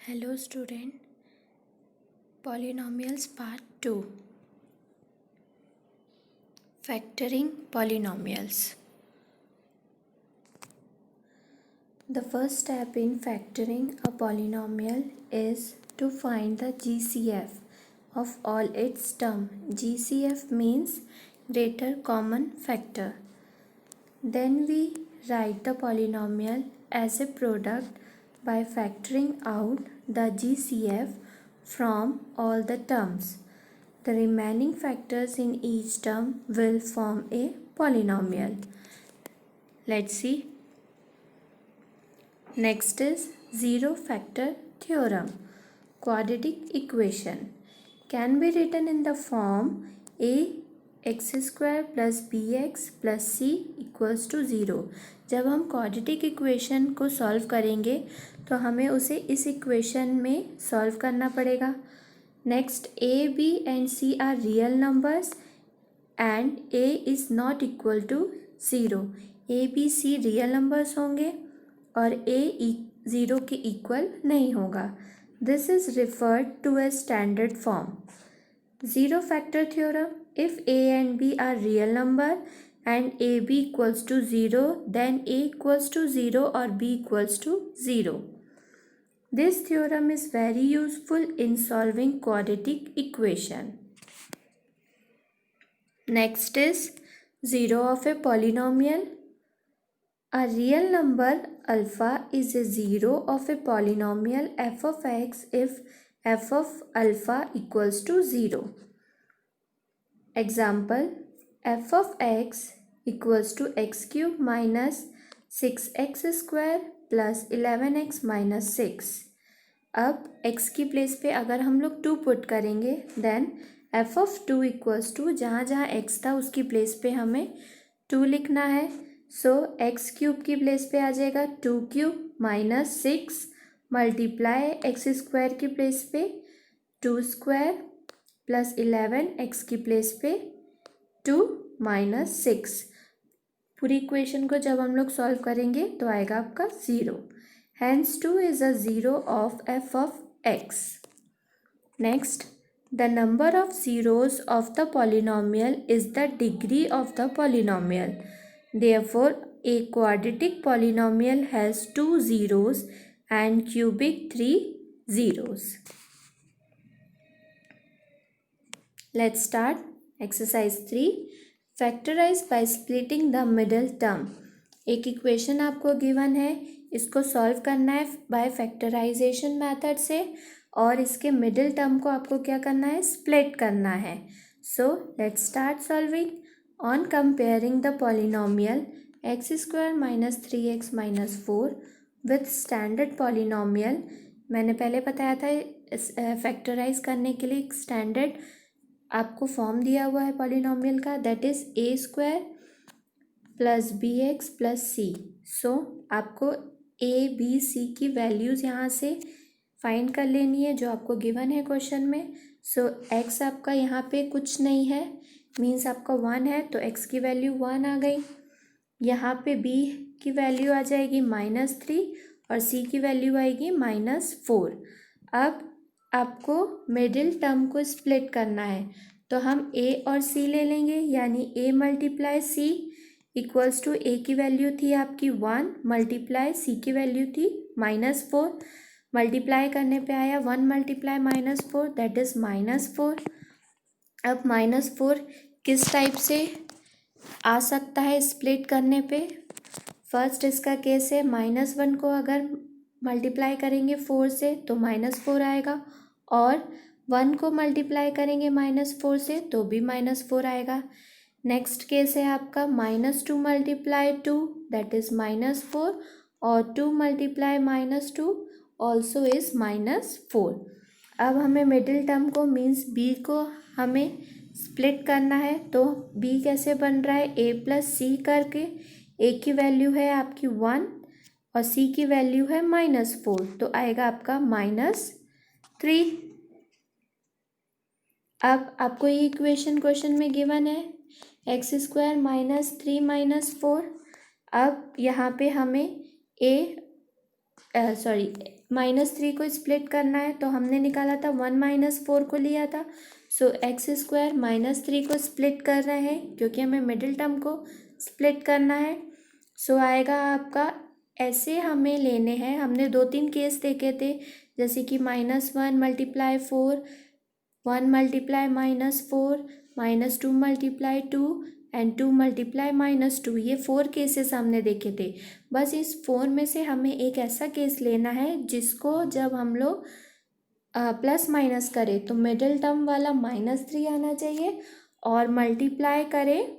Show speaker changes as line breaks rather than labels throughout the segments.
Hello student, Polynomials Part 2. Factoring polynomials. The first step in factoring a polynomial is to find the GCF of all its terms. GCF means greater common factor. Then we write the polynomial as a product by factoring out the GCF from all the terms. The remaining factors in each term will form a polynomial. Let's see. Next is zero factor theorem. Quadratic equation can be written in the form ax square plus bx plus c equals to 0. जब हम quadratic equation को solve करेंगे तो हमें उसे इस equation में solve करना पड़ेगा. Next a, b and c are real numbers and a is not equal to 0. a, b, c real numbers होंगे और a 0 के इक्वल नहीं होगा. This is referred to a standard form. Zero factor theorem. If a and b are real number and ab equals to 0, then a equals to 0 or b equals to 0. This theorem is very useful in solving quadratic equation. Next is zero of a polynomial. A real number alpha is a zero of a polynomial f of x if f of alpha equals to 0. Example, f of x equals to x cube minus 6x square plus 11x minus 6. अब x की place पे अगर हम लोग 2 put करेंगे then f of 2 equals to जहाँ जहाँ x था उसकी प्लेस पे हमें 2 लिखना है. सो x क्यूब की प्लेस पे आ जाएगा 2 cube minus 6 multiply x square की प्लेस पे 2 स्क्वायर प्लस 11 एक्स की प्लेस पे 2 माइनस 6. पूरी इक्वेशन को जब हम लोग सॉल्व करेंगे तो आएगा आपका 0. Hence 2 is a zero of F of X. Next, the number of zeros of the polynomial is the degree of the polynomial. Therefore a quadratic polynomial has 2 zeros and cubic 3 zeros. Let's start. Exercise 3. Factorize by splitting the middle term. एक equation आपको given है, इसको solve करना है by factorization method से और इसके middle term को आपको क्या करना है, स्प्लिट करना है. So let's start solving. On comparing the polynomial x square minus 3x minus 4 with standard polynomial. मैंने पहले बताया था फैक्टराइज करने के लिए एक स्टैंडर्ड आपको फॉर्म दिया हुआ है पॉलिनोमियल का, that is A square plus B X plus C. So आपको ए बी सी की वैल्यूज़ यहाँ से फाइंड कर लेनी है जो आपको गिवन है क्वेश्चन में. सो एक्स आपका यहाँ पे कुछ नहीं है, मीन्स आपका 1 है तो एक्स की वैल्यू 1 आ गई. यहाँ पे b की वैल्यू आ जाएगी -3 और c की वैल्यू आएगी -4. अब आपको मिडिल टर्म को स्प्लिट करना है तो हम a और c ले लेंगे, यानी a multiply c equals to a की वैल्यू थी आपकी 1 मल्टीप्लाई c की वैल्यू थी -4. मल्टीप्लाई करने पे आया 1 मल्टीप्लाई -4 दैट इज़ -4. अब -4 किस टाइप से आ सकता है स्प्लिट करने पे. फर्स्ट इसका केस है -1 को अगर मल्टीप्लाई करेंगे 4 से तो -4 आएगा और 1 को मल्टीप्लाई करेंगे -4 से तो भी -4 आएगा. नेक्स्ट केस है आपका -2 मल्टीप्लाई 2 दैट इज़ -4 और 2 मल्टीप्लाई -2 ऑल्सो इज़ -4. अब हमें मिडिल टर्म को मीन्स b को हमें स्प्लिट करना है तो b कैसे बन रहा है, a प्लस सी करके. a की वैल्यू है आपकी 1 और c की वैल्यू है -4 तो आएगा आपका -3. अब आपको ये इक्वेशन क्वेश्चन में गिवन है एक्स स्क्वायर माइनस 3 -4. अब यहाँ पे हमें -3 को स्प्लिट करना है तो हमने निकाला था 1 - 4 को लिया था। सो x² -3 को स्प्लिट कर रहे हैं क्योंकि हमें मिडिल टर्म को स्प्लिट करना है। सो आएगा आपका, ऐसे हमें लेने हैं, हमने 2-3 केस देखे थे जैसे कि -1 × 4, -1 × -4, -2 × 2 एंड 2 × -2। ये 4 केसेस हमने देखे थे। बस इस 4 में से हमें एक ऐसा केस लेना है जिसको जब हम लोग प्लस माइनस करें तो मिडिल टर्म वाला -3 आना चाहिए और मल्टीप्लाई करें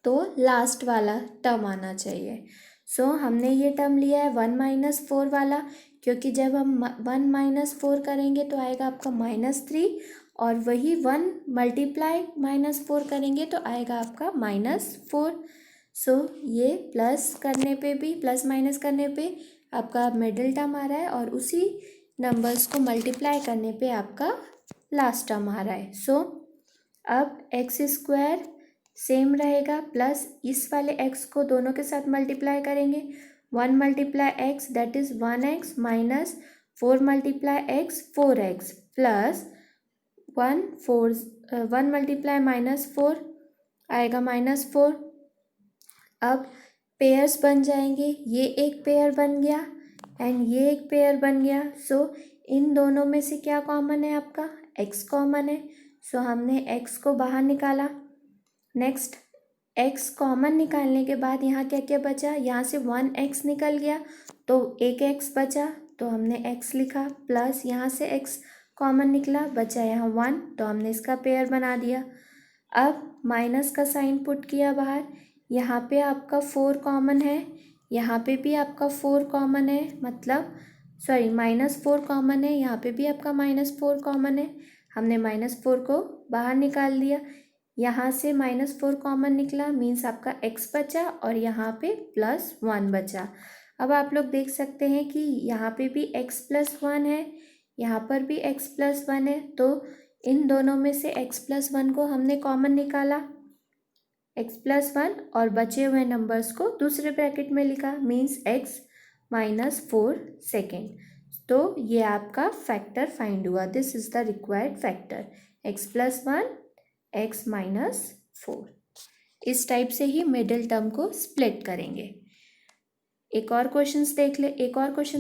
तो लास्ट वाला टर्म आना चाहिए। सो हमने ये टर्म लिया है 1 - 4 वाला, क्योंकि जब हम 1 - 4 करेंगे तो आएगा आपका -3 और वही 1 × -4 करेंगे तो आएगा आपका -4। सो ये प्लस करने पे भी, प्लस माइनस करने पे आपका मिडिल टर्म आ रहा है और उसी नंबर्स को मल्टीप्लाई करने पे आपका लास्ट टर्म आ रहा है। सो अब x² सेम रहेगा, प्लस इस वाले x को दोनों के साथ मल्टीप्लाई करेंगे। 1 × x that is 1x minus 4 × x 4x plus 1 × -4 आएगा -4। अब पेयर्स बन जाएंगे, ये एक पेयर बन गया एंड ये एक पेयर बन गया। सो इन दोनों में से क्या कॉमन है आपका, x कॉमन है। सो हमने x को बाहर निकाला। नेक्स्ट x कॉमन निकालने के बाद यहाँ क्या क्या बचा, यहाँ से 1x निकल गया तो एक x बचा तो हमने x लिखा, प्लस यहाँ से x कॉमन निकला, बचा यहाँ 1 तो हमने इसका पेयर बना दिया। अब माइनस का साइन पुट किया बाहर, यहाँ पे आपका 4 कॉमन है, यहाँ पे भी आपका 4 कॉमन है, मतलब सॉरी -4 कॉमन है, यहाँ पे भी आपका -4 कॉमन है। हमने -4 को बाहर निकाल दिया, यहाँ से -4 कॉमन निकला मीन्स आपका x बचा और यहाँ पे +1 बचा। अब आप लोग देख सकते हैं कि यहाँ पे भी x + 1 है, यहाँ पर भी x + 1 है, तो इन दोनों में से x + 1 को हमने कॉमन निकाला, x + 1 और बचे हुए नंबर्स को दूसरे ब्रैकेट में लिखा मीन्स x - 4 सेकेंड। तो ये आपका फैक्टर फाइंड हुआ, this is the required factor x + 1 x - 4। इस टाइप से ही मिडिल टर्म को स्प्लिट करेंगे। एक और क्वेश्चन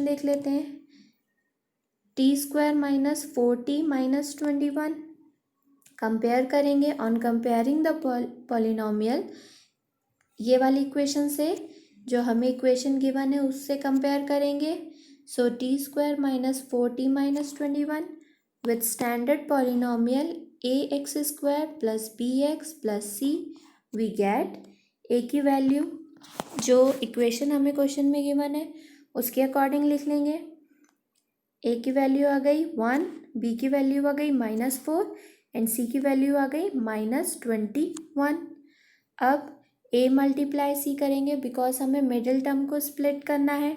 देख लेते हैं। t² - 4t - 21 कंपेयर करेंगे। ऑन कंपेयरिंग द पॉलिनोमियल, ये वाली इक्वेशन से जो हमें इक्वेशन गिवन है उससे कंपेयर करेंगे। So t² - 4t - 21 with standard polynomial ax² + bx + c we get a की वैल्यू, जो इक्वेशन हमें क्वेश्चन में गिवन है उसके अकॉर्डिंग लिख लेंगे। a की वैल्यू आ गई 1, b की वैल्यू आ गई -4 एंड c की वैल्यू आ गई -21। अब a × c करेंगे बिकॉज हमें मिडिल टर्म को स्प्लिट करना है।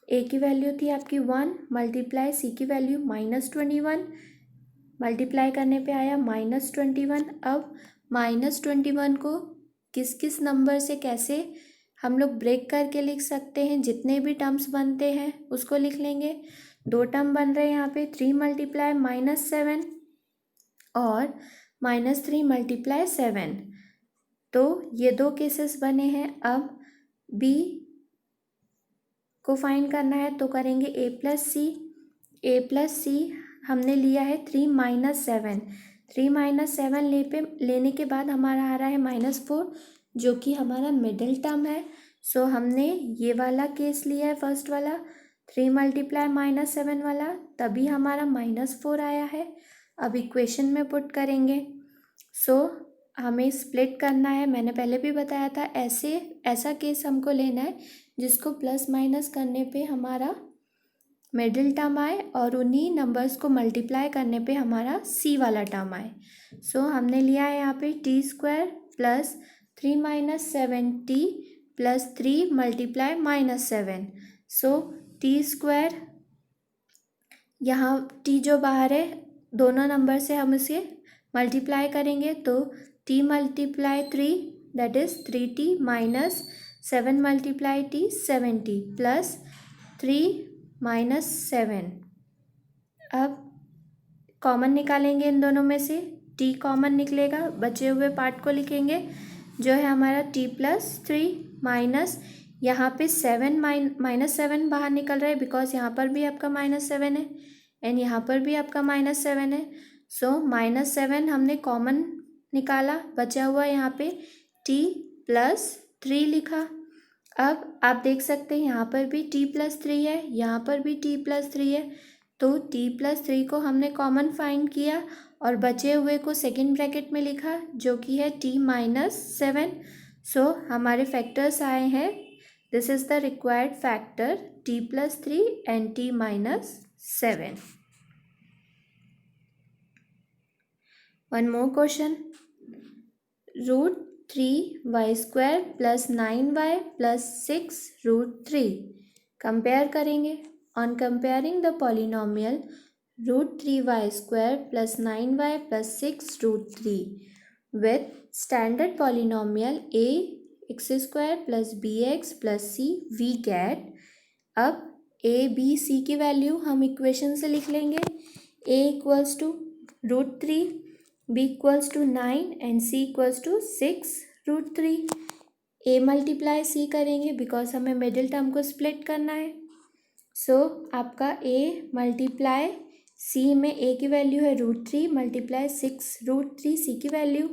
a की वैल्यू थी आपकी 1 × c की वैल्यू -21, मल्टीप्लाई करने पे आया -21। अब -21 को किस किस नंबर से कैसे हम लोग ब्रेक करके लिख सकते हैं, जितने भी टर्म्स बनते हैं उसको लिख लेंगे। 2 टर्म बन रहे हैं यहाँ पे, 3 × -7 और -3 × 7, तो ये 2 केसेस बने हैं। अब b को फाइंड करना है तो करेंगे a + c हमने लिया है 3 - 7, 3 - 7 लेने के बाद हमारा आ रहा है -4 जो कि हमारा मिडिल टर्म है। सो हमने ये वाला केस लिया है, फर्स्ट वाला 3 × -7 वाला, तभी हमारा -4 आया है। अब इक्वेशन में पुट करेंगे। सो हमें स्प्लिट करना है, मैंने पहले भी बताया था, ऐसा केस हमको लेना है जिसको प्लस माइनस करने पे हमारा मिडिल टर्म आए और उन्हीं नंबर्स को मल्टीप्लाई करने पे हमारा c वाला टर्म आए। सो हमने लिया है यहाँ पे t² + 3 - 7t + 3 × -7। सो t², यहाँ t जो बाहर है दोनों नंबर से हम इसे मल्टीप्लाई करेंगे तो t × 3 that is 3t - 7 × t 7t plus 3 -7। अब कॉमन निकालेंगे इन दोनों में से, t कॉमन निकलेगा, बचे हुए पार्ट को लिखेंगे जो है हमारा t+3 माइनस यहाँ पे 7 -7 बाहर निकल रहा है बिकॉज यहाँ पर भी आपका -7 है एंड यहाँ पर भी आपका -7 है। सो -7 हमने कॉमन निकाला, बचा हुआ यहाँ पे t+3 लिखा। अब आप देख सकते हैं यहाँ पर भी t+3 है, यहाँ पर भी t+3 है, तो t+3 को हमने कॉमन फाइंड किया और बचे हुए को सेकेंड ब्रैकेट में लिखा जो कि है t-7। सो हमारे फैक्टर्स आए हैं, this is the required factor t+3 and t-7। One more question, √3y² + 9y + 6√3 compare करेंगे। On comparing the polynomial √3y² + 9y + 6√3 with standard polynomial ax² + bx + c we get। अब a b c की value हम equation से लिख लेंगे, a = √3, b = 9 and c = 6√3। a multiply c करेंगे because हमें middle term को स्प्लिट करना है। सो आपका a मल्टीप्लाई c में a की वैल्यू है √3 मल्टीप्लाई 6√3, c की वैल्यू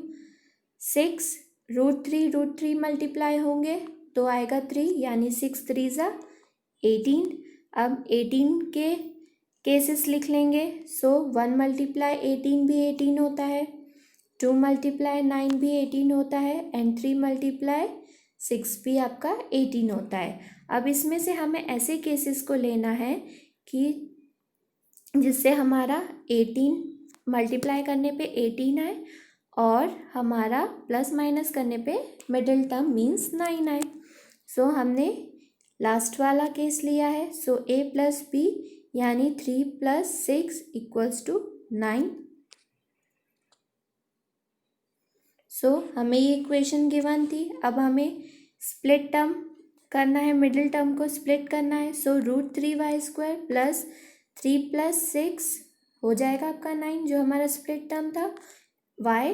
6√3 मल्टीप्लाई होंगे तो आएगा 3 यानी 6 3 = 18। अब 18 के केसेस लिख लेंगे। सो 1 मल्टीप्लाई 18 भी 18 होता है, 2 मल्टीप्लाई 9 भी 18 होता है एंड 3 मल्टीप्लाई 6 भी आपका 18 होता है। अब इसमें से हमें ऐसे केसेस को लेना है कि जिससे हमारा 18 मल्टीप्लाई करने पे 18 आए और हमारा प्लस माइनस करने पे मिडिल टर्म मीन्स 9 आए। सो हमने लास्ट वाला केस लिया है। सो a + b यानी 3 + 6 = 9। सो हमें ये इक्वेशन गिवन थी। अब हमें स्प्लिट टर्म करना है, मिडिल टर्म को स्प्लिट करना है। सो √3y² + 3 + 6 हो जाएगा आपका 9 जो हमारा स्प्लिट टर्म था, y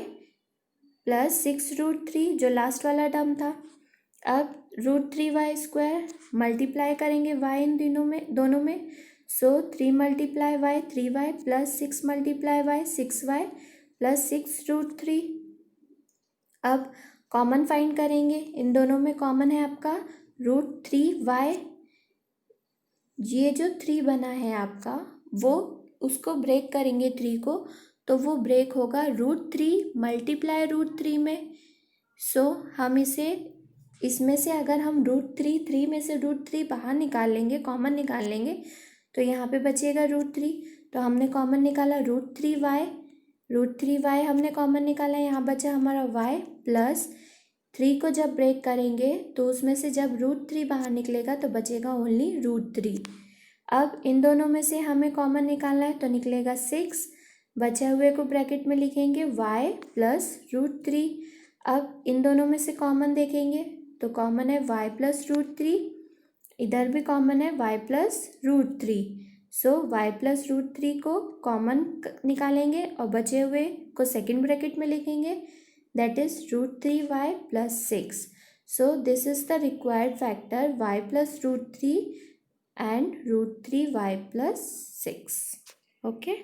+ 6√3 जो लास्ट वाला टर्म था। अब √3y² मल्टीप्लाई करेंगे y इन दोनों में। सो 3 × y 3y + 6 × y 6y + 6√3। अब कॉमन फाइंड करेंगे, इन दोनों में कॉमन है आपका √3y। ये जो 3 बना है आपका वो उसको ब्रेक करेंगे 3 को, तो वो ब्रेक होगा √3 × √3 में। सो हम इसमें से अगर हम √3 में से √3 बाहर निकाल लेंगे, कॉमन निकाल लेंगे, तो यहाँ पे बचेगा √3। तो हमने कॉमन निकाला √3y हमने कॉमन निकाला, यहाँ बचा हमारा y + 3 को जब ब्रेक करेंगे तो उसमें से जब √3 बाहर निकलेगा तो बचेगा ओनली √3। अब इन दोनों में से हमें कॉमन निकालना है तो निकलेगा 6, बचे हुए को ब्रैकेट में लिखेंगे y + √3। अब इन दोनों में से कॉमन देखेंगे तो कॉमन है y + √3, इधर भी कॉमन है y + √3। सो y + √3 को कॉमन निकालेंगे और बचे हुए को सेकेंड ब्रैकेट में लिखेंगे, that is √3y + 6। So this is the required factor y + √3 and √3y + 6। Okay,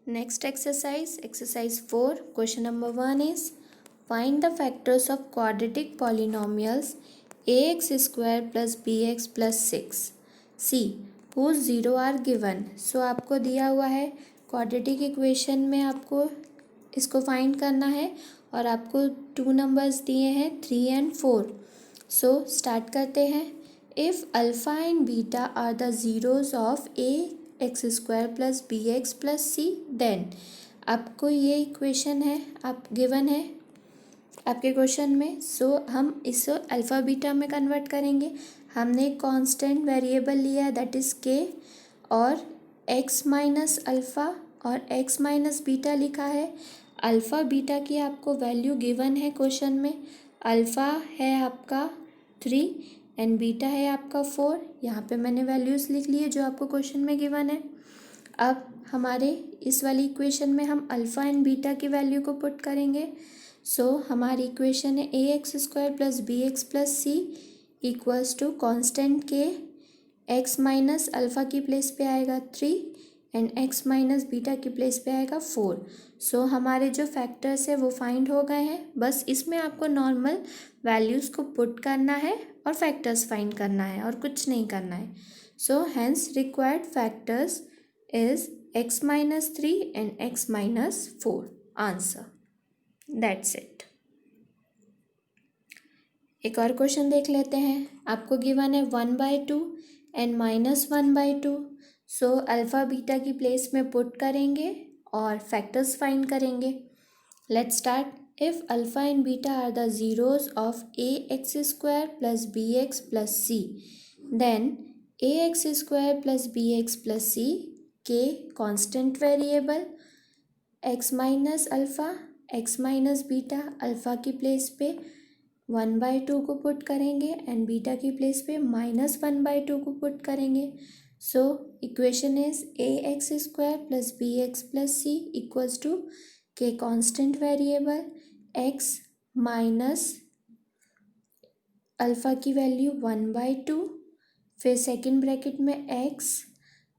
next exercise 4, question number 1 is find the factors of quadratic polynomials ax² + bx + 6 c whose 0 are given। सो आपको दिया हुआ है quadratic equation में, आपको इसको find करना है और आपको 2 नंबर्स दिए हैं 3 and 4। सो स्टार्ट करते हैं। If alpha and beta are the zeros of ax² + bx + c then, आपको ये इक्वेशन है आप गिवन है आपके क्वेश्चन में। सो हम इसे अल्फ़ा बीटा में कन्वर्ट करेंगे। हमने एक कांस्टेंट वेरिएबल लिया है दैट इज़ k और x - अल्फ़ा और x - बीटा लिखा है। अल्फ़ा बीटा की आपको वैल्यू गिवन है क्वेश्चन में। अल्फ़ा है आपका 3 एंड बीटा है आपका 4। यहाँ पे मैंने वैल्यूज़ लिख ली है जो आपको क्वेश्चन में गिवन है। अब हमारे इस वाली इक्वेशन में हम अल्फ़ा एंड बीटा की वैल्यू को पुट करेंगे। सो हमारी इक्वेशन है ax² plus bx plus c equals to constant के x माइनस अल्फ़ा की प्लेस पे आएगा 3 एंड x माइनस बीटा की प्लेस पे आएगा 4। सो हमारे जो फैक्टर्स है वो फाइंड हो गए हैं। बस इसमें आपको नॉर्मल वैल्यूज़ को पुट करना है और फैक्टर्स फाइंड करना है और कुछ नहीं करना है। So hence required factors is x minus 3 and x minus 4 answer. That's it. एक और क्वेश्चन देख लेते हैं। आपको गिवन है 1/2 एंड -1/2। सो अल्फ़ा बीटा की प्लेस में पुट करेंगे और फैक्टर्स फाइंड करेंगे। Let's start. If alpha and beta are the zeros of ax² plus bx plus c then ax² plus bx plus c के constant variable x minus alpha x minus beta alpha की place पे 1/2 को put करेंगे and beta की place पे -1/2 को put करेंगे। So equation is ax² plus bx plus c equals to K constant variable x minus alpha की value 1/2 फिर सेकेंड ब्रैकेट में x।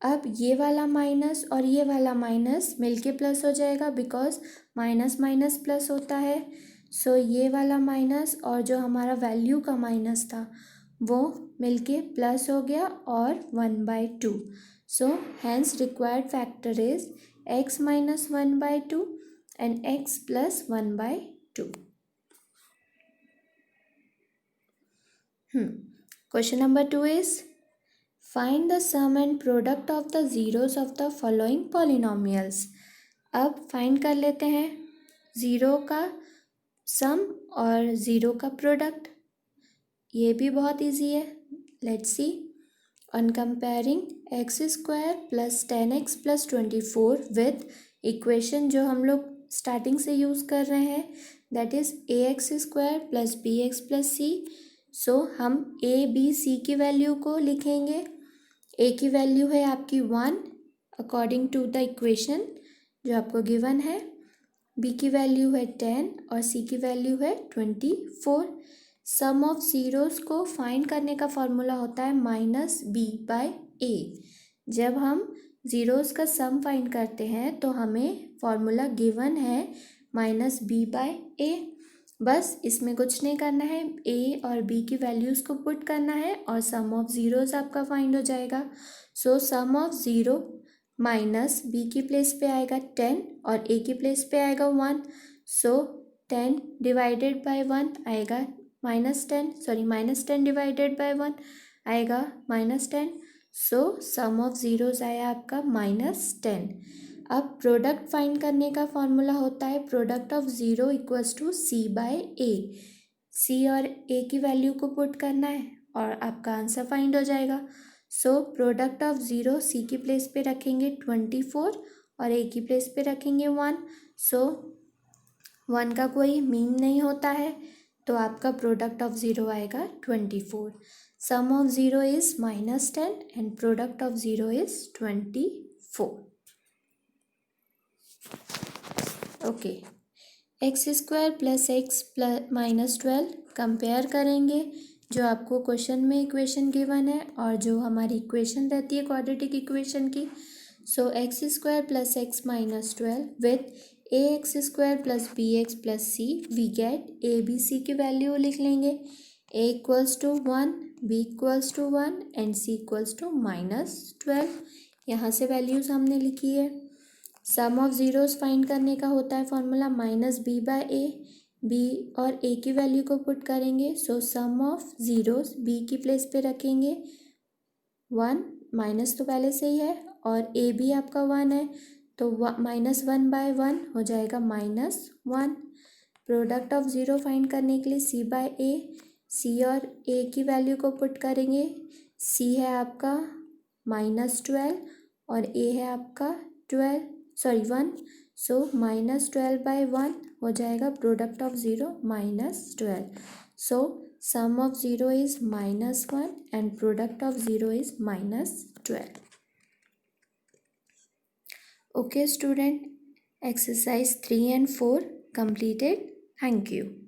अब ये वाला माइनस और ये वाला माइनस मिलके प्लस हो जाएगा बिकॉज माइनस माइनस प्लस होता है। सो ये वाला माइनस और जो हमारा वैल्यू का माइनस था वो मिलके प्लस हो गया और 1/2। So hence required factor is x minus 1/2 and x plus 1/2। Question number 2 is find the sum and product of the zeros of the following polynomials। अब फाइंड कर लेते हैं ज़ीरो का सम और ज़ीरो का प्रोडक्ट। ये भी बहुत इजी है। Let's see. On comparing x² plus 10x plus 24 with equation जो हम लोग स्टार्टिंग से यूज़ कर रहे हैं that is ax² plus bx plus c। सो हम a b c की वैल्यू को लिखेंगे। a की वैल्यू है आपकी 1 अकॉर्डिंग टू द इक्वेशन जो आपको गिवन है। b की वैल्यू है 10 और c की वैल्यू है 24। सम ऑफ ज़ीरोज़ को फाइंड करने का फॉर्मूला होता है -b/a। जब हम ज़ीरोज़ का सम फाइंड करते हैं तो हमें फॉर्मूला गिवन है -b/a। बस इसमें कुछ नहीं करना है, a और b की वैल्यूज़ को पुट करना है और सम ऑफ ज़ीरोज़ आपका फाइंड हो जाएगा। सो सम ऑफ ज़ीरो माइनस b की प्लेस पे आएगा 10 और a की प्लेस पे आएगा 1। सो 10 डिवाइडेड बाय 1 आएगा -10 डिवाइडेड बाय 1 आएगा -10। सो सम ऑफ ज़ीरोज़ आया आपका -10। अब प्रोडक्ट फाइंड करने का फॉर्मूला होता है product of zero equals to c/a। c और a की वैल्यू को पुट करना है और आपका आंसर फाइंड हो जाएगा। So product of zero c की प्लेस पे रखेंगे 24 और a की प्लेस पे रखेंगे 1। सो 1 का कोई मीन नहीं होता है तो आपका प्रोडक्ट ऑफ ज़ीरो आएगा 24। Sum of zero is -10 and product of zero is 24। Okay. x² plus x minus 12 compare करेंगे जो आपको क्वेश्चन में इक्वेशन गिवन है और जो हमारी इक्वेशन रहती है क्वाड्रेटिक इक्वेशन की। So x² plus x minus 12 with ax² plus bx plus c we get a b c की वैल्यू लिख लेंगे। a equals to 1 b equals to 1 and c equals to -12। यहाँ से वैल्यूज़ हमने लिखी है। सम ऑफ ज़ीरोज़ फाइंड करने का होता है फॉर्मूला -b/a। b और a की वैल्यू को पुट करेंगे। सो सम ऑफ ज़ीरोज़ b की प्लेस पे रखेंगे 1 माइनस तो पहले से ही है और a भी आपका 1 है तो -1/1 हो जाएगा -1। प्रोडक्ट ऑफ ज़ीरो फाइंड करने के लिए c/a c और a की वैल्यू को पुट करेंगे। c है आपका -12 और a है आपका 1। सो -12/1 हो जाएगा product of zero -12। So sum of 0 is -1 and product of 0 is -12. Okay student, exercise 3 and 4 completed. Thank you.